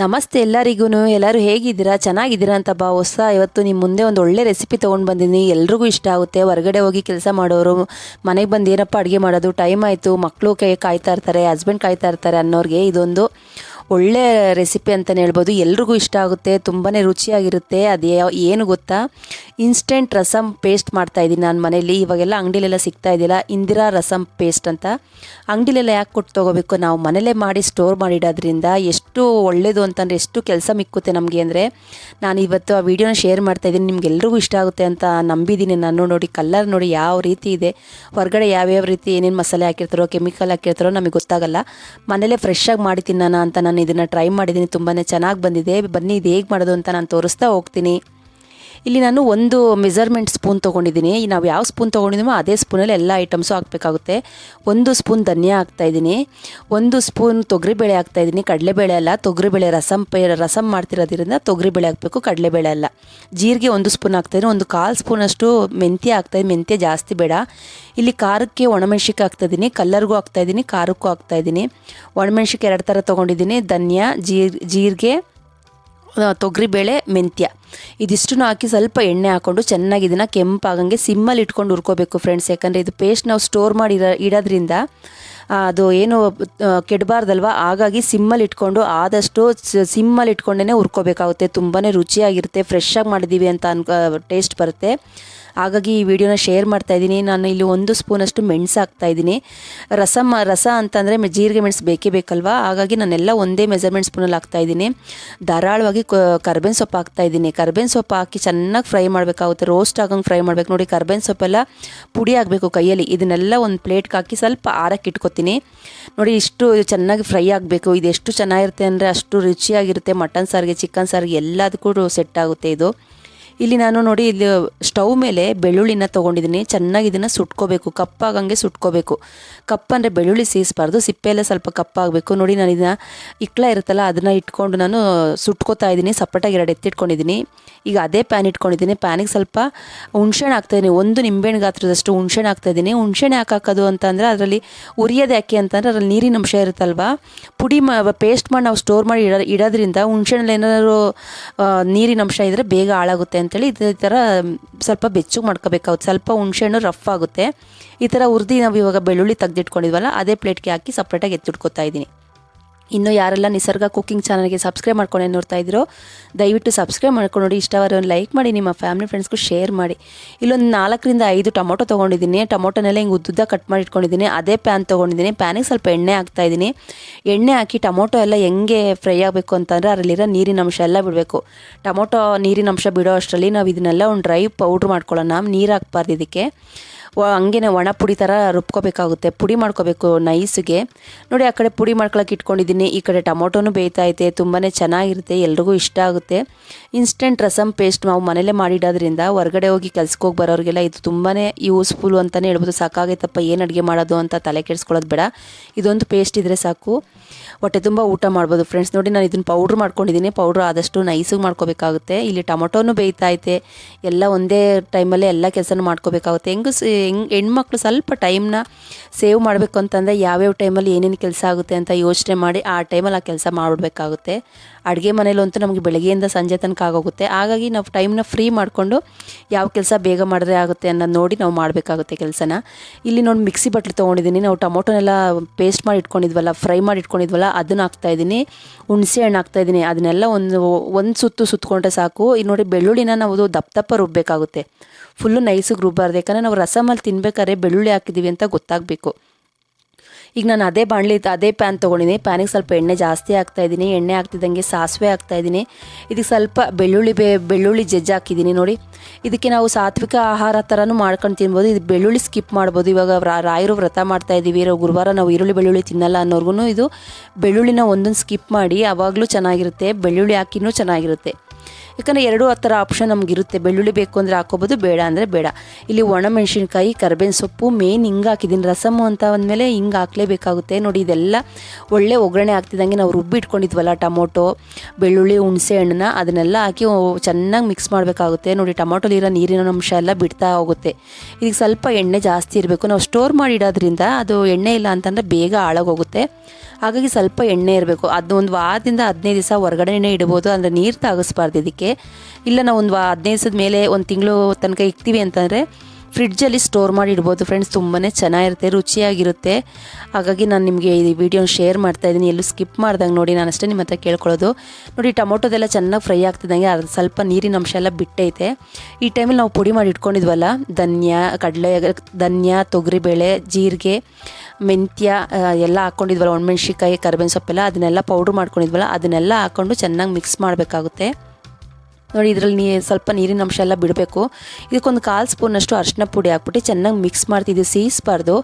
ನಮಸ್ತೆ ಎಲ್ಲರಿಗೂ. ಎಲ್ಲರೂ ಹೇಗಿದ್ದೀರಾ? ಚೆನ್ನಾಗಿದ್ದೀರಾ ಅಂತ ಇವತ್ತು ನಿಮ್ಮ ಮುಂದೆ ಒಂದು ಒಳ್ಳೆ ರೆಸಿಪಿ ತೊಗೊಂಡು ಬಂದಿದ್ದೀನಿ. ಎಲ್ರಿಗೂ ಇಷ್ಟ ಆಗುತ್ತೆ. ಹೊರಗಡೆ ಹೋಗಿ ಕೆಲಸ ಮಾಡೋರು ಮನೆಗೆ ಬಂದು ಏನಪ್ಪ ಅಡುಗೆ ಮಾಡೋದು, ಟೈಮ್ ಆಯಿತು, ಮಕ್ಕಳು ಕಾಯ್ತಾ ಇರ್ತಾರೆ, ಹಸ್ಬೆಂಡ್ ಕಾಯ್ತಾ ಇರ್ತಾರೆ ಅನ್ನೋರಿಗೆ ಇದೊಂದು ಒಳ್ಳೆ ರೆಸಿಪಿ ಅಂತಲೇ ಹೇಳ್ಬೋದು. ಎಲ್ರಿಗೂ ಇಷ್ಟ ಆಗುತ್ತೆ, ತುಂಬಾ ರುಚಿಯಾಗಿರುತ್ತೆ. ಅದು ಏನು ಗೊತ್ತಾ, ಇನ್ಸ್ಟೆಂಟ್ ರಸಮ್ ಪೇಸ್ಟ್ ಮಾಡ್ತಾಯಿದ್ದೀನಿ ನಾನು ಮನೇಲಿ. ಇವಾಗೆಲ್ಲ ಅಂಗಡಿಲೆಲ್ಲ ಸಿಗ್ತಾ ಇದೆಯಲ್ಲ, ಇಂದಿರಾ ರಸಮ್ ಪೇಸ್ಟ್ ಅಂತ. ಅಂಗಡಿಲೆಲ್ಲ ಯಾಕೆ ಕೊಟ್ಟು ತೊಗೋಬೇಕು, ನಾವು ಮನೇಲೇ ಮಾಡಿ ಸ್ಟೋರ್ ಮಾಡಿಡೋದ್ರಿಂದ ಎಷ್ಟು ಒಳ್ಳೆಯದು ಅಂತಂದರೆ, ಎಷ್ಟು ಕೆಲಸ ಮಿಕ್ಕುತ್ತೆ ನಮಗೆ ಅಂದರೆ. ನಾನು ಇವತ್ತು ಆ ವಿಡಿಯೋನ ಶೇರ್ ಮಾಡ್ತಾಯಿದ್ದೀನಿ, ನಿಮ್ಗೆಲ್ರಿಗೂ ಇಷ್ಟ ಆಗುತ್ತೆ ಅಂತ ನಂಬಿದ್ದೀನಿ ನಾನು. ನೋಡಿ ಕಲರ್ ನೋಡಿ ಯಾವ ರೀತಿ ಇದೆ. ಹೊರಗಡೆ ಯಾವ್ಯಾವ ರೀತಿ ಏನೇನು ಮಸಾಲೆ ಹಾಕಿರ್ತಾರೋ, ಕೆಮಿಕಲ್ ಹಾಕಿರ್ತಾರೋ ನಮಗೆ ಗೊತ್ತಾಗಲ್ಲ. ಮನೇಲೇ ಫ್ರೆಶ್ಶಾಗಿ ಮಾಡಿ ತಿನ್ನೋಣ ಅಂತ ನಾನು ಇದನ್ನು ಟ್ರೈ ಮಾಡಿದ್ದೀನಿ. ತುಂಬಾ ಚೆನ್ನಾಗಿ ಬಂದಿದೆ. ಬನ್ನಿ ಇದು ಹೇಗೆ ಮಾಡೋದು ಅಂತ ನಾನು ತೋರಿಸ್ತಾ ಹೋಗ್ತೀನಿ. ಇಲ್ಲಿ ನಾನು ಒಂದು ಮೆಜರ್ಮೆಂಟ್ ಸ್ಪೂನ್ ತೊಗೊಂಡಿದ್ದೀನಿ. ನಾವು ಯಾವ ಸ್ಪೂನ್ ತೊಗೊಂಡಿದ್ದೀಮೋ ಅದೇ ಸ್ಪೂನಲ್ಲಿ ಎಲ್ಲ ಐಟಮ್ಸು ಹಾಕಬೇಕಾಗುತ್ತೆ. 1 ಸ್ಪೂನ್ ಧನಿಯಾ ಹಾಕ್ತಾಯಿದ್ದೀನಿ, 1 ಸ್ಪೂನ್ ತೊಗರಿಬೇಳೆ ಹಾಕ್ತಾಯಿದ್ದೀನಿ. ಕಡಲೆಬೇಳೆ ಅಲ್ಲ, ತೊಗರಿಬೇಳೆ. ರಸಮ್ ಮಾಡ್ತಿರೋದ್ರಿಂದ ತೊಗರಿಬೇಳೆ ಹಾಕಬೇಕು, ಕಡಲೆಬೇಳೆ ಅಲ್ಲ. ಜೀರಿಗೆ 1 ಸ್ಪೂನ್ ಹಾಕ್ತಾಯಿದ್ದೀನಿ. 1/4 ಸ್ಪೂನಷ್ಟು ಮೆಂತ್ಯ ಹಾಕ್ತಾಯಿದ್ದೀನಿ. ಮೆಂತ್ಯ ಜಾಸ್ತಿ ಬೇಡ. ಇಲ್ಲಿ ಖಾರಕ್ಕೆ ಒಣಮೆಣ್ಸಿಕಾಯಿ ಹಾಕ್ತಾಯಿದ್ದೀನಿ, ಕಲ್ಲರ್ಗೂ ಹಾಕ್ತಾಯಿದ್ದೀನಿ, ಖಾರಕ್ಕೂ ಹಾಕ್ತಾಯಿದ್ದೀನಿ. ಒಣಮೆಣ್ಸಿಕಾಯಿ 2 ಥರ ತೊಗೊಂಡಿದ್ದೀನಿ. ಧನಿಯಾ, ಜೀರಿಗೆ, ತೊಗರಿಬೇಳೆ, ಮೆಂತ್ಯ ಇದಿಷ್ಟನ್ನು ಹಾಕಿ ಸ್ವಲ್ಪ ಎಣ್ಣೆ ಹಾಕ್ಕೊಂಡು ಚೆನ್ನಾಗಿ ಇದನ್ನು ಕೆಂಪಾಗಂಗೆ ಸಿಮ್ಮಲ್ಲಿ ಇಟ್ಕೊಂಡು ಹುರ್ಕೋಬೇಕು ಫ್ರೆಂಡ್ಸ್. ಯಾಕಂದರೆ ಇದು ಪೇಸ್ಟ್ ನಾವು ಸ್ಟೋರ್ ಮಾಡಿ ಇಡೋದ್ರಿಂದ ಅದು ಏನು ಕೆಡಬಾರ್ದಲ್ವ. ಹಾಗಾಗಿ ಸಿಮ್ಮಲ್ಲಿ ಇಟ್ಕೊಂಡು ಆದಷ್ಟು ಸಿಮ್ಮಲ್ಲಿ ಇಟ್ಕೊಂಡೇ ಹುರ್ಕೋಬೇಕಾಗುತ್ತೆ. ತುಂಬಾ ರುಚಿಯಾಗಿರುತ್ತೆ. ಫ್ರೆಶ್ಶಾಗಿ ಮಾಡಿದ್ದೀವಿ ಅಂತ ಟೇಸ್ಟ್ ಬರುತ್ತೆ. ಹಾಗಾಗಿ ಈ ವಿಡಿಯೋನ ಶೇರ್ ಮಾಡ್ತಾಯಿದ್ದೀನಿ. ನಾನು ಇಲ್ಲಿ 1 ಸ್ಪೂನಷ್ಟು ಮೆಣಸು ಹಾಕ್ತಾಯಿದ್ದೀನಿ. ರಸ ಅಂತಂದರೆ ಜೀರಿಗೆ ಮೆಣಸು ಬೇಕೇ ಬೇಕಲ್ವ. ಹಾಗಾಗಿ ನಾನೆಲ್ಲ ಒಂದೇ ಮೆಜರ್ಮೆಂಟ್ ಸ್ಪೂನಲ್ಲಿ ಹಾಕ್ತಾಯಿದ್ದೀನಿ. ಧಾರಾಳವಾಗಿ ಕರ್ಬೇವಿನ ಸೊಪ್ಪು ಹಾಕ್ತಾಯಿದ್ದೀನಿ. ಕರ್ಬೇವಿನ ಸೊಪ್ಪು ಹಾಕಿ ಚೆನ್ನಾಗಿ ಫ್ರೈ ಮಾಡಬೇಕಾಗುತ್ತೆ. ರೋಸ್ಟ್ ಆಗಂಗೆ ಫ್ರೈ ಮಾಡಬೇಕು. ನೋಡಿ ಕರ್ಬೇವಿನ ಸೊಪ್ಪೆಲ್ಲ ಪುಡಿ ಆಗಬೇಕು ಕೈಯಲ್ಲಿ. ಇದನ್ನೆಲ್ಲ ಒಂದು ಪ್ಲೇಟ್ಗೆ ಹಾಕಿ ಸ್ವಲ್ಪ ಆರಕ್ಕೆ ಇಟ್ಕೊತೀನಿ. ನೋಡಿ ಇಷ್ಟು ಚೆನ್ನಾಗಿ ಫ್ರೈ ಆಗಬೇಕು. ಇದು ಎಷ್ಟು ಚೆನ್ನಾಗಿರುತ್ತೆ ಅಂದರೆ ಅಷ್ಟು ರುಚಿಯಾಗಿರುತ್ತೆ. ಮಟನ್ ಸಾರಿಗೆ, ಚಿಕನ್ ಸಾರಿಗೆ ಎಲ್ಲದಕ್ಕೂ ಸೆಟ್ ಆಗುತ್ತೆ ಇದು. ಇಲ್ಲಿ ನಾನು ನೋಡಿ ಇಲ್ಲಿ ಸ್ಟವ್ ಮೇಲೆ ಬೆಳ್ಳುಳ್ಳಿನ ತೊಗೊಂಡಿದ್ದೀನಿ. ಚೆನ್ನಾಗಿ ಇದನ್ನು ಸುಟ್ಕೋಬೇಕು, ಕಪ್ಪಾಗಂಗೆ ಸುಟ್ಕೋಬೇಕು. ಕಪ್ಪಂದರೆ ಬೆಳ್ಳುಳ್ಳಿ ಸೀಸಬಾರ್ದು, ಸಿಪ್ಪೆಯೆಲ್ಲ ಸ್ವಲ್ಪ ಕಪ್ಪಾಗಬೇಕು. ನೋಡಿ ನಾನು ಇದನ್ನು ಇಕ್ಲ ಇರುತ್ತಲ್ಲ ಅದನ್ನು ಇಟ್ಕೊಂಡು ನಾನು ಸುಟ್ಕೋತಾ ಇದ್ದೀನಿ. ಸಪ್ರೇಟಾಗಿ 2 ಎತ್ತಿಟ್ಕೊಂಡಿದ್ದೀನಿ. ಈಗ ಅದೇ ಪ್ಯಾನ್ ಇಟ್ಕೊಂಡಿದ್ದೀನಿ. ಪ್ಯಾನಿಗೆ ಸ್ವಲ್ಪ ಹುಣ್ಸೆಹಣ್ಣು ಹಾಕ್ತಾಯಿದ್ದೀನಿ. 1 ನಿಂಬೆಹಣ್ಣು ಗಾತ್ರದಷ್ಟು ಹುಣ್ಸೆಹಣ್ಣು ಹಾಕ್ತಾಯಿದ್ದೀನಿ. ಹುಣ್ಸೆಹಣ್ಣು ಯಾಕೆ ಹಾಕೋದು ಅಂತಂದರೆ ಅದರಲ್ಲಿ ಉರಿಯೋದು ಯಾಕೆ ಅಂತಂದರೆ ಅದರಲ್ಲಿ ನೀರಿನ ಅಂಶ ಇರುತ್ತಲ್ವ. ಪುಡಿ ಪೇಸ್ಟ್ ಮಾಡಿ ನಾವು ಸ್ಟೋರ್ ಮಾಡಿ ಇಡೋದ್ರಿಂದ ಹುಣ್ಸೆಹಣ್ಣಲ್ಲಿ ಏನಾದರೂ ನೀರಿನ ಅಂಶ ಇದ್ದರೆ ಬೇಗ ಹಾಳಾಗುತ್ತೆ ಅಂತೇಳಿ ಈ ಥರ ಸ್ವಲ್ಪ ಬೆಚ್ಚಗೆ ಮಾಡ್ಕೋಬೇಕಾಗುತ್ತೆ. ಸ್ವಲ್ಪ ಹುಣ್ಸೆಹಣ್ಣು ರಫ್ ಆಗುತ್ತೆ. ಈ ಥರ ಹುರಿದು ನಾವು ಇವಾಗ ಬೆಳ್ಳುಳ್ಳಿ ತೆಗೆದಿಟ್ಕೊಂಡಿದ್ವಲ್ಲ ಅದೇ ಪ್ಲೇಟ್ಗೆ ಹಾಕಿ ಸಪ್ರೇಟಾಗಿ ಎತ್ತಿಟ್ಕೊತಾ ಇದ್ದೀನಿ. ಇನ್ನು ಯಾರೆಲ್ಲ ನಿಸರ್ಗ ಕುಕ್ಕಿಂಗ್ ಚಾನಲ್ಗೆ ಸಬ್ಸ್ಕ್ರೈಬ್ ಮಾಡ್ಕೊಂಡು ನೋಡ್ತಾ ಇದ್ದೀರೋ ದಯವಿಟ್ಟು ಸಬ್ಸ್ಕ್ರೈಬ್ ಮಾಡ್ಕೊಂಡು ನೋಡಿ. ಇಷ್ಟವಾದ್ರೆ ಒಂದು ಲೈಕ್ ಮಾಡಿ, ನಿಮ್ಮ ಫ್ಯಾಮಿಲಿ ಫ್ರೆಂಡ್ಸ್ಗೂ ಶೇರ್ ಮಾಡಿ. ಇಲ್ಲೊಂದು 4ರಿಂದ 5 ಟೊಮೊಟೊ ತೊಗೊಂಡಿದ್ದೀನಿ. ಟೊಮೊಟೊನೆಲ್ಲ ಹಿಂಗೆ ಉದ್ದುದ್ದ ಕಟ್ ಮಾಡಿ ಇಟ್ಕೊಂಡಿದ್ದೀನಿ. ಅದೇ ಪ್ಯಾನ್ ತೊಗೊಂಡಿದ್ದೀನಿ. ಪ್ಯಾನಿಗೆ ಸ್ವಲ್ಪ ಎಣ್ಣೆ ಹಾಕ್ತಾಯಿದ್ದೀನಿ. ಎಣ್ಣೆ ಹಾಕಿ ಟೊಮೊಟೊ ಎಲ್ಲ ಹೆಂಗೆ ಫ್ರೈ ಆಗಬೇಕು ಅಂತಂದರೆ ಅದರಲ್ಲಿರೋ ನೀರಿನ ಅಂಶ ಎಲ್ಲ ಬಿಡಬೇಕು. ಟೊಮೊಟೊ ನೀರಿನ ಅಂಶ ಬಿಡೋ ಅಷ್ಟರಲ್ಲಿ ನಾವು ಇದನ್ನೆಲ್ಲ ಒಂದು ಡ್ರೈ ಪೌಡ್ರ್ ಮಾಡ್ಕೊಳ್ಳೋಣ. ನೀರು ಹಾಕ್ಬಾರ್ದು ಇದಕ್ಕೆ. ಹಂಗೇ ಒಣ ಪುಡಿ ಥರ ರುಬ್ಕೋಬೇಕಾಗುತ್ತೆ. ಪುಡಿ ಮಾಡ್ಕೋಬೇಕು ನೈಸ್ಗೆ. ನೋಡಿ ಆ ಕಡೆ ಪುಡಿ ಮಾಡ್ಕೊಳಕ್ಕೆ ಇಟ್ಕೊಂಡಿದ್ದೀನಿ. ಈ ಕಡೆ ಟೊಮೊಟೊನೂ ಬೇಯ್ತೈತೆ. ತುಂಬಾ ಚೆನ್ನಾಗಿರುತ್ತೆ, ಎಲ್ರಿಗೂ ಇಷ್ಟ ಆಗುತ್ತೆ. ಇನ್ಸ್ಟೆಂಟ್ ರಸಮ್ ಪೇಸ್ಟ್ ನಾವು ಮನೇಲೇ ಮಾಡಿಡೋದ್ರಿಂದ ಹೊರಗಡೆ ಹೋಗಿ ಕೆಲ್ಸಕ್ಕೆ ಹೋಗಿ ಬರೋರಿಗೆಲ್ಲ ಇದು ತುಂಬಾ ಯೂಸ್ಫುಲ್ ಅಂತಲೇ ಹೇಳ್ಬೋದು. ಸಾಕಾಗೈತಪ್ಪ ಏನು ಅಡುಗೆ ಮಾಡೋದು ಅಂತ ತಲೆ ಕೆಡಿಸ್ಕೊಳ್ಳೋದು ಬೇಡ. ಇದೊಂದು ಪೇಸ್ಟ್ ಇದ್ದರೆ ಸಾಕು, ಹೊಟ್ಟೆ ತುಂಬ ಊಟ ಮಾಡ್ಬೋದು ಫ್ರೆಂಡ್ಸ್. ನೋಡಿ ನಾನು ಇದನ್ನು ಪೌಡ್ರ್ ಮಾಡ್ಕೊಂಡಿದ್ದೀನಿ. ಪೌಡ್ರ್ ಆದಷ್ಟು ನೈಸಿಗೆ ಮಾಡ್ಕೋಬೇಕಾಗುತ್ತೆ. ಇಲ್ಲಿ ಟೊಮೊಟೊನೂ ಬೇಯ್ತೈತೆ. ಎಲ್ಲ ಒಂದೇ ಟೈಮಲ್ಲೇ ಎಲ್ಲ ಕೆಲಸನೂ ಮಾಡ್ಕೋಬೇಕಾಗುತ್ತೆ. ಹೆಣ್ಮಕ್ಳು ಸ್ವಲ್ಪ ಟೈಮ್ನ ಸೇವ್ ಮಾಡಬೇಕು ಅಂತಂದರೆ ಯಾವ್ಯಾವ ಟೈಮಲ್ಲಿ ಏನೇನು ಕೆಲಸ ಆಗುತ್ತೆ ಅಂತ ಯೋಚನೆ ಮಾಡಿ ಆ ಟೈಮಲ್ಲಿ ಆ ಕೆಲಸ ಮಾಡಿಬಿಡ್ಬೇಕಾಗುತ್ತೆ. ಅಡುಗೆ ಮನೇಲಂತೂ ನಮಗೆ ಬೆಳಗ್ಗೆಯಿಂದ ಸಂಜೆ ತನಕ ಆಗೋಗುತ್ತೆ. ಹಾಗಾಗಿ ನಾವು ಟೈಮ್ನ ಫ್ರೀ ಮಾಡಿಕೊಂಡು ಯಾವ ಕೆಲಸ ಬೇಗ ಮಾಡಿದ್ರೆ ಆಗುತ್ತೆ ಅನ್ನೋದು ನೋಡಿ ನಾವು ಮಾಡಬೇಕಾಗುತ್ತೆ ಕೆಲಸನ. ಇಲ್ಲಿ ನೋಡಿ ಮಿಕ್ಸಿ ಬಟ್ಲು ತೊಗೊಂಡಿದ್ದೀನಿ. ನಾವು ಟೊಮೊಟೊನೆಲ್ಲ ಪೇಸ್ಟ್ ಮಾಡಿ ಇಟ್ಕೊಂಡಿದ್ವಲ್ಲ, ಫ್ರೈ ಮಾಡಿ ಇಟ್ಕೊಂಡಿದ್ವಲ್ಲ ಅದನ್ನು ಹಾಕ್ತಾಯಿದ್ದೀನಿ. ಹುಣಸೆ ಹಣ್ಣು ಹಾಕ್ತಾಯಿದ್ದೀನಿ. ಅದನ್ನೆಲ್ಲ ಒಂದು ಸುತ್ತು ಸುತ್ತಕೊಂಡ್ರೆ ಸಾಕು. ಈಗ ನೋಡಿ ಬೆಳ್ಳುಳ್ಳಿನ ನಾವು ದಪ್ಪ ರುಬ್ಬಬೇಕಾಗುತ್ತೆ. ಫುಲ್ಲು ನೈಸಿಗೆ ರುಬ್ಬಾರ್ದು. ಯಾಕಂದರೆ ನಾವು ರಸಮಲ್ಲಿ ತಿನ್ಬೇಕಾದ್ರೆ ಬೆಳ್ಳುಳ್ಳಿ ಹಾಕಿದ್ದೀವಿ ಅಂತ ಗೊತ್ತಾಗಬೇಕು. ಈಗ ನಾನು ಅದೇ ಪ್ಯಾನ್ ತೊಗೊಂಡಿದ್ದೀನಿ. ಪ್ಯಾನಿಗೆ ಸ್ವಲ್ಪ ಎಣ್ಣೆ ಜಾಸ್ತಿ ಹಾಕ್ತಾಯಿದ್ದೀನಿ. ಎಣ್ಣೆ ಹಾಕ್ತಿದ್ದಂಗೆ ಸಾಸಿವೆ ಹಾಕ್ತಾಯಿದ್ದೀನಿ. ಇದಕ್ಕೆ ಸ್ವಲ್ಪ ಬೆಳ್ಳುಳ್ಳಿ ಜಜ್ಜಿ ಹಾಕಿದ್ದೀನಿ. ನೋಡಿ ಇದಕ್ಕೆ ನಾವು ಸಾತ್ವಿಕ ಆಹಾರ ಥರನೂ ಮಾಡ್ಕೊಂಡು ತಿನ್ಬೋದು. ಇದು ಬೆಳ್ಳುಳ್ಳಿ ಸ್ಕಿಪ್ ಮಾಡ್ಬೋದು. ಇವಾಗ ರಾಯರು ವ್ರತ ಮಾಡ್ತಾಯಿದ್ದೀವಿ, ಗುರುವಾರ ನಾವು ಬೆಳ್ಳುಳ್ಳಿ ತಿನ್ನಲ್ಲ ಅನ್ನೋರ್ಗು ಇದು ಬೆಳ್ಳುಳ್ಳಿನ ಒಂದೊಂದು ಸ್ಕಿಪ್ ಮಾಡಿ ಆವಾಗಲೂ ಚೆನ್ನಾಗಿರುತ್ತೆ. ಬೆಳ್ಳುಳ್ಳಿ ಹಾಕಿನೂ ಚೆನ್ನಾಗಿರುತ್ತೆ. ಯಾಕಂದರೆ 2 ಆ ಥರ ಆಪ್ಷನ್ ನಮಗಿರುತ್ತೆ. ಬೆಳ್ಳುಳ್ಳಿ ಬೇಕು ಅಂದರೆ ಹಾಕೋಬೋದು, ಬೇಡ ಅಂದರೆ ಬೇಡ. ಇಲ್ಲಿ ಒಣಮೆಣ್ಸಿನ್ಕಾಯಿ, ಕರ್ಬೇವಿನ ಸೊಪ್ಪು, ಮೇನ್ ಹಿಂಗೆ ಹಾಕಿದ್ದೀನಿ. ರಸಮ್ಮು ಅಂತ ಅಂದಮೇಲೆ ಹಿಂಗೆ ಹಾಕಲೇಬೇಕಾಗುತ್ತೆ. ನೋಡಿ ಇದೆಲ್ಲ ಒಳ್ಳೆ ಒಗ್ಗರಣೆ ಹಾಕ್ತಿದ್ದಂಗೆ ನಾವು ರುಬ್ಬಿ ಇಟ್ಕೊಂಡಿದ್ವಲ್ಲ ಟೊಮೊಟೊ, ಬೆಳ್ಳುಳ್ಳಿ, ಹುಣಸೆ ಹಣ್ಣನ್ನ ಅದನ್ನೆಲ್ಲ ಹಾಕಿ ಚೆನ್ನಾಗಿ ಮಿಕ್ಸ್ ಮಾಡಬೇಕಾಗುತ್ತೆ. ನೋಡಿ ಟೊಮೊಟೊಲಿರೋ ನೀರಿನ ಅಂಶ ಎಲ್ಲ ಬಿಡ್ತಾ ಹೋಗುತ್ತೆ. ಇದಕ್ಕೆ ಸ್ವಲ್ಪ ಎಣ್ಣೆ ಜಾಸ್ತಿ ಇರಬೇಕು. ನಾವು ಸ್ಟೋರ್ ಮಾಡಿ ಇಡೋದ್ರಿಂದ ಅದು ಎಣ್ಣೆ ಇಲ್ಲ ಅಂತಂದರೆ ಬೇಗ ಹಾಳಾಗೋಗುತ್ತೆ. ಹಾಗಾಗಿ ಸ್ವಲ್ಪ ಎಣ್ಣೆ ಇರಬೇಕು. ಅದು ಒಂದು ವಾರದಿಂದ 15 ದಿವಸ ಹೊರಗಡೆನೇ ಇಡ್ಬೋದು, ಅಂದರೆ ನೀರು ತಾಗಿಸ್ಬಾರ್ದು ಇದಕ್ಕೆ. ಇಲ್ಲ ನಾವು ಒಂದು 15 ದಿವಸದ ಮೇಲೆ ಒಂದು ತಿಂಗಳು ತನಕ ಇಕ್ತೀವಿ ಅಂತಂದರೆ ಫ್ರಿಡ್ಜಲ್ಲಿ ಸ್ಟೋರ್ ಮಾಡಿ ಇಡ್ಬೋದು ಫ್ರೆಂಡ್ಸ್. ತುಂಬಾ ಚೆನ್ನಾಗಿರುತ್ತೆ, ರುಚಿಯಾಗಿರುತ್ತೆ. ಹಾಗಾಗಿ ನಾನು ನಿಮಗೆ ಈ ವಿಡಿಯೋನ ಶೇರ್ ಮಾಡ್ತಾಯಿದ್ದೀನಿ, ಎಲ್ಲೂ ಸ್ಕಿಪ್ ಮಾಡ್ದಂಗೆ ನೋಡಿ. ನಾನು ಅಷ್ಟೇ ನಿಮ್ಮ ಹತ್ರ ಕೇಳ್ಕೊಳ್ಳೋದು. ನೋಡಿ ಟೊಮೊಟೊದೆಲ್ಲ ಚೆನ್ನಾಗಿ ಫ್ರೈ ಆಗ್ತಿದ್ದಂಗೆ ಅದು ಸ್ವಲ್ಪ ನೀರಿನ ಅಂಶ ಎಲ್ಲ ಬಿಟ್ಟೈತೆ. ಈ ಟೈಮಲ್ಲಿ ನಾವು ಪುಡಿ ಮಾಡಿ ಇಟ್ಕೊಂಡಿದ್ವಲ್ಲ, ಧನ್ಯ, ತೊಗರಿಬೇಳೆ, ಜೀರಿಗೆ, ಮೆಂತ್ಯ ಎಲ್ಲ ಹಾಕ್ಕೊಂಡಿದ್ವಲ್ಲ, ಒಣಮೆಣ್ಸಿಕಾಯಿ, ಕರಿಬೇವಿನ ಸೊಪ್ಪೆಲ್ಲ ಅದನ್ನೆಲ್ಲ ಪೌಡ್ರ್ ಮಾಡ್ಕೊಂಡಿದ್ವಲ್ಲ, ಅದನ್ನೆಲ್ಲ ಹಾಕ್ಕೊಂಡು ಚೆನ್ನಾಗಿ ಮಿಕ್ಸ್ ಮಾಡಬೇಕಾಗುತ್ತೆ. ನೋಡಿ ಇದರಲ್ಲಿ ಸ್ವಲ್ಪ ನೀರಿನ ಅಂಶ ಎಲ್ಲ ಬಿಡಬೇಕು. ಇದಕ್ಕೊಂದು 1/4 ಸ್ಪೂನಷ್ಟು ಅರಿಶಿನ ಪುಡಿ ಹಾಕ್ಬಿಟ್ಟು ಚೆನ್ನಾಗಿ ಮಿಕ್ಸ್ ಮಾಡ್ತಿದ್ದು, ಸೀಸ್ಬಾರ್ದು.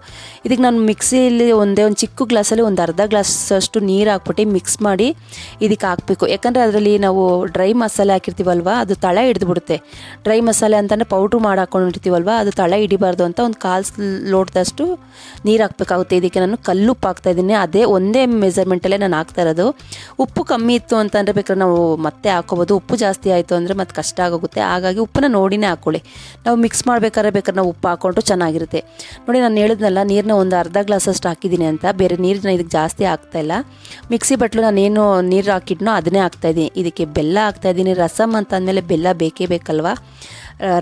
ಇದಕ್ಕೆ ನಾನು ಮಿಕ್ಸಿಯಲ್ಲಿ ಒಂದು ಚಿಕ್ಕ ಗ್ಲಾಸಲ್ಲಿ ಒಂದು ಅರ್ಧ ಗ್ಲಾಸಷ್ಟು ನೀರು ಹಾಕ್ಬಿಟ್ಟು ಮಿಕ್ಸ್ ಮಾಡಿ ಇದಕ್ಕೆ ಹಾಕಬೇಕು. ಯಾಕಂದರೆ ಅದರಲ್ಲಿ ನಾವು ಡ್ರೈ ಮಸಾಲೆ ಹಾಕಿರ್ತೀವಲ್ವ, ಅದು ತಳ ಹಿಡಿದ್ಬಿಡುತ್ತೆ. ಡ್ರೈ ಮಸಾಲೆ ಅಂತಂದರೆ ಪೌಡ್ರ್ ಮಾಡಿ ಹಾಕ್ಕೊಂಡಿರ್ತೀವಲ್ವ, ಅದು ತಳ ಹಿಡಿಬಾರ್ದು ಅಂತ ಒಂದು 1/4 ಲೋಟದಷ್ಟು ನೀರು ಹಾಕಬೇಕಾಗುತ್ತೆ. ಇದಕ್ಕೆ ನಾನು ಕಲ್ಲುಪ್ಪು ಹಾಕ್ತಾಯಿದ್ದೀನಿ, ಅದೇ ಒಂದೇ ಮೆಜರ್ಮೆಂಟಲ್ಲೇ ನಾನು ಹಾಕ್ತಾ ಇರೋದು. ಉಪ್ಪು ಕಮ್ಮಿ ಇತ್ತು ಅಂತಂದರೆ ಬೇಕಾದ್ರೆ ನಾವು ಮತ್ತೆ ಹಾಕೋಬೋದು, ಉಪ್ಪು ಜಾಸ್ತಿ ಆಯಿತು ಅಂದರೆ ಮತ್ತೆ ಕಷ್ಟ ಆಗೋಗುತ್ತೆ. ಹಾಗಾಗಿ ಉಪ್ಪನ್ನ ನೋಡಿನೇ ಹಾಕ್ಕೊಳ್ಳಿ. ನಾವು ಮಿಕ್ಸ್ ಬೇಕಾದ್ರೆ ನಾವು ಉಪ್ಪು ಹಾಕ್ಕೊಂಡ್ರು ಚೆನ್ನಾಗಿರುತ್ತೆ. ನೋಡಿ ನಾನು ಹೇಳಿದ್ನಲ್ಲ, ನೀರನ್ನ ಒಂದು ಅರ್ಧ ಗ್ಲಾಸಷ್ಟು ಹಾಕಿದ್ದೀನಿ ಅಂತ, ಬೇರೆ ನೀರನ್ನ ಇದಕ್ಕೆ ಜಾಸ್ತಿ ಹಾಕ್ತಾಯಿಲ್ಲ. ಮಿಕ್ಸಿ ಬಟ್ಲು ನಾನೇನು ನೀರು ಹಾಕಿದ್ನೋ ಅದನ್ನೇ ಹಾಕ್ತಾಯಿದ್ದೀನಿ. ಇದಕ್ಕೆ ಬೆಲ್ಲ ಹಾಕ್ತಾಯಿದ್ದೀನಿ. ರಸಮ್ ಅಂತ ಅಂದಮೇಲೆ ಬೆಲ್ಲ ಬೇಕೇ ಬೇಕಲ್ವ.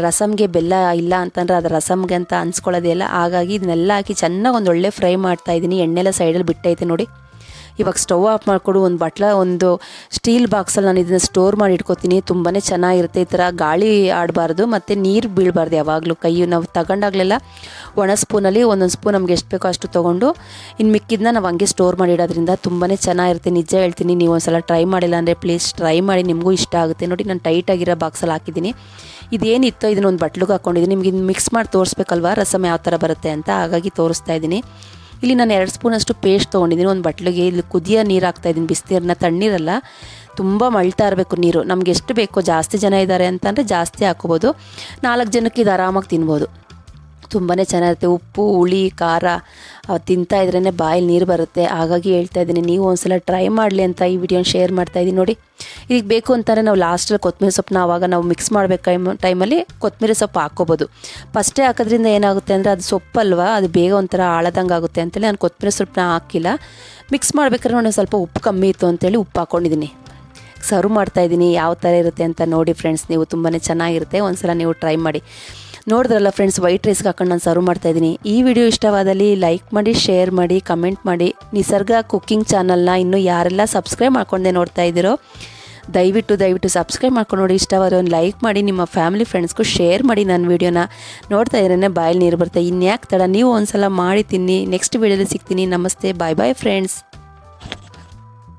ರಸಮ್ಗೆ ಬೆಲ್ಲ ಇಲ್ಲ ಅಂತಂದರೆ ಅದು ರಸಮ್ಗೆ ಅಂತ ಅನ್ಸ್ಕೊಳ್ಳೋದೇ ಇಲ್ಲ. ಹಾಗಾಗಿ ಇದನ್ನೆಲ್ಲ ಹಾಕಿ ಚೆನ್ನಾಗಿ ಒಂದು ಒಳ್ಳೆ ಫ್ರೈ ಮಾಡ್ತಾಯಿದ್ದೀನಿ. ಎಣ್ಣೆಲ್ಲ ಸೈಡಲ್ಲಿ ಬಿಟ್ಟೈತೆ ನೋಡಿ. ಇವಾಗ ಸ್ಟವ್ ಆಫ್ ಮಾಡಿಕೊಡು, ಒಂದು ಸ್ಟೀಲ್ ಬಾಕ್ಸಲ್ಲಿ ನಾನು ಇದನ್ನು ಸ್ಟೋರ್ ಮಾಡಿ ಇಟ್ಕೊತೀನಿ. ತುಂಬಾ ಚೆನ್ನಾಗಿರುತ್ತೆ. ಈ ಥರ ಗಾಳಿ ಆಡಬಾರ್ದು ಮತ್ತು ನೀರು ಬೀಳಬಾರ್ದು ಯಾವಾಗಲೂ. ನಾವು ತಗೊಂಡಾಗಲೆಲ್ಲ ಒಣ ಸ್ಪೂನಲ್ಲಿ ಒಂದೊಂದು ಸ್ಪೂನ್ ನಮ್ಗೆ ಎಷ್ಟು ಬೇಕೋ ಅಷ್ಟು ತೊಗೊಂಡು ಇನ್ನು ಮಿಕ್ಕಿದ್ದನ್ನ ನಾವು ಹಂಗೆ ಸ್ಟೋರ್ ಮಾಡಿ ಇಡೋದ್ರಿಂದ ತುಂಬಾ ಚೆನ್ನಾಗಿರುತ್ತೆ. ನಿಜ ಹೇಳ್ತೀನಿ, ನೀವು ಒಂದ್ಸಲ ಟ್ರೈ ಮಾಡಿಲ್ಲ ಅಂದರೆ ಪ್ಲೀಸ್ ಟ್ರೈ ಮಾಡಿ, ನಿಮಗೂ ಇಷ್ಟ ಆಗುತ್ತೆ. ನೋಡಿ ನಾನು ಟೈಟಾಗಿರೋ ಬಾಕ್ಸಲ್ಲಿ ಹಾಕಿದ್ದೀನಿ. ಇದೇನಿತ್ತೋ ಇದನ್ನೊಂದು ಬಟ್ಲಿಗೆ ಹಾಕ್ಕೊಂಡಿದ್ದೀನಿ. ನಿಮಗೆ ಮಿಕ್ಸ್ ಮಾಡಿ ತೋರಿಸ್ಬೇಕಲ್ವ ರಸಮ್ ಯಾವ ಥರ ಬರುತ್ತೆ ಅಂತ, ಹಾಗಾಗಿ ತೋರಿಸ್ತಾ ಇದ್ದೀನಿ. ಇಲ್ಲಿ ನಾನು 2 ಸ್ಪೂನಷ್ಟು ಪೇಸ್ಟ್ ತೊಗೊಂಡಿದ್ದೀನಿ ಒಂದು ಬಟ್ಲಿಗೆ. ಇಲ್ಲಿ ಕುದಿಯೋ ನೀರು ಹಾಕ್ತಾಯಿದ್ದೀನಿ, ಬಿಸಿನೀರನ್ನ, ತಣ್ಣೀರಲ್ಲ. ತುಂಬ ಮಳ್ತಾ ಇರಬೇಕು ನೀರು. ನಮ್ಗೆ ಎಷ್ಟು ಬೇಕೋ, ಜಾಸ್ತಿ ಜನ ಇದ್ದಾರೆ ಅಂತಂದರೆ ಜಾಸ್ತಿ ಹಾಕೋಬೋದು. 4 ಜನಕ್ಕೆ ಇದು ಆರಾಮಾಗಿ ತಿನ್ಬೋದು. ತುಂಬಾ ಚೆನ್ನಾಗಿರುತ್ತೆ. ಉಪ್ಪು, ಹುಳಿ, ಖಾರ ತಿಂತಾ ಇದ್ರೇ ಬಾಯಲ್ಲಿ ನೀರು ಬರುತ್ತೆ. ಹಾಗಾಗಿ ಹೇಳ್ತಾ ಇದ್ದೀನಿ, ನೀವು ಒಂದ್ಸಲ ಟ್ರೈ ಮಾಡಲಿ ಅಂತ ಈ ವಿಡಿಯೋನ ಶೇರ್ ಮಾಡ್ತಾಯಿದ್ದೀನಿ. ನೋಡಿ ಇದಕ್ಕೆ ಬೇಕು ಅಂತಾರೆ ನಾವು ಲಾಸ್ಟಲ್ಲಿ ಕೊತ್ತಂಬರಿ ಸೊಪ್ಪನ್ನ ಆವಾಗ ನಾವು ಮಿಕ್ಸ್ ಮಾಡಬೇಕು ಟೈಮಲ್ಲಿ ಕೊತ್ತಂಬರಿ ಸೊಪ್ಪು ಹಾಕ್ಕೋಬೋದು. ಫಸ್ಟೇ ಹಾಕೋದ್ರಿಂದ ಏನಾಗುತ್ತೆ ಅಂದರೆ ಅದು ಸೊಪ್ಪಲ್ವ, ಅದು ಬೇಗ ಒಂಥರ ಆಳದಂಗೆ ಆಗುತ್ತೆ ಅಂತೇಳಿ ನಾನು ಕೊತ್ತಂಬರಿ ಸೊಪ್ಪನ್ನ ಹಾಕಿಲ್ಲ. ಮಿಕ್ಸ್ ಮಾಡ್ಬೇಕಾದ್ರೆ ನೋಡಿ ಸ್ವಲ್ಪ ಉಪ್ಪು ಕಮ್ಮಿ ಇತ್ತು ಅಂತೇಳಿ ಉಪ್ಪು ಹಾಕ್ಕೊಂಡಿದ್ದೀನಿ. ಸರ್ವ್ ಮಾಡ್ತಾಯಿದ್ದೀನಿ. ಯಾವ ಥರ ಇರುತ್ತೆ ಅಂತ ನೋಡಿ ಫ್ರೆಂಡ್ಸ್, ನೀವು ತುಂಬಾ ಚೆನ್ನಾಗಿರುತ್ತೆ. ಒಂದ್ಸಲ ನೀವು ಟ್ರೈ ಮಾಡಿ. ನೋಡಿದ್ರಲ್ಲ ಫ್ರೆಂಡ್ಸ್, ವೈಟ್ ರೈಸ್ಗೆ ಹಾಕೊಂಡು ನಾನು ಸರ್ವ್ ಮಾಡ್ತಾಯಿದ್ದೀನಿ. ಈ ವಿಡಿಯೋ ಇಷ್ಟವಾದಲ್ಲಿ ಲೈಕ್ ಮಾಡಿ, ಶೇರ್ ಮಾಡಿ, ಕಮೆಂಟ್ ಮಾಡಿ. ನಿಸರ್ಗ ಕುಕ್ಕಿಂಗ್ ಚಾನಲ್ನ ಇನ್ನೂ ಯಾರೆಲ್ಲ ಸಬ್ಸ್ಕ್ರೈಬ್ ಮಾಡ್ಕೊಂಡೆ ನೋಡ್ತಾ ಇದ್ದೀರೋ ದಯವಿಟ್ಟು ಸಬ್ಸ್ಕ್ರೈಬ್ ಮಾಡ್ಕೊಂಡು ನೋಡಿ. ಇಷ್ಟವಾದ ಒಂದು ಲೈಕ್ ಮಾಡಿ, ನಿಮ್ಮ ಫ್ಯಾಮಿಲಿ ಫ್ರೆಂಡ್ಸ್ಗೂ ಶೇರ್ ಮಾಡಿ. ನನ್ನ ವೀಡಿಯೋನ ನೋಡ್ತಾ ಇದ್ರೇ ಬಾಯಲ್ಲಿ ನೀರು ಬರುತ್ತೆ. ಇನ್ಯಾಕೆ ತಡ, ನೀವು ಒಂದ್ಸಲ ಮಾಡಿ ತಿನ್ನಿ. ನೆಕ್ಸ್ಟ್ ವೀಡಿಯೋದಲ್ಲಿ ಸಿಗ್ತೀನಿ. ನಮಸ್ತೆ, ಬಾಯ್ ಫ್ರೆಂಡ್ಸ್.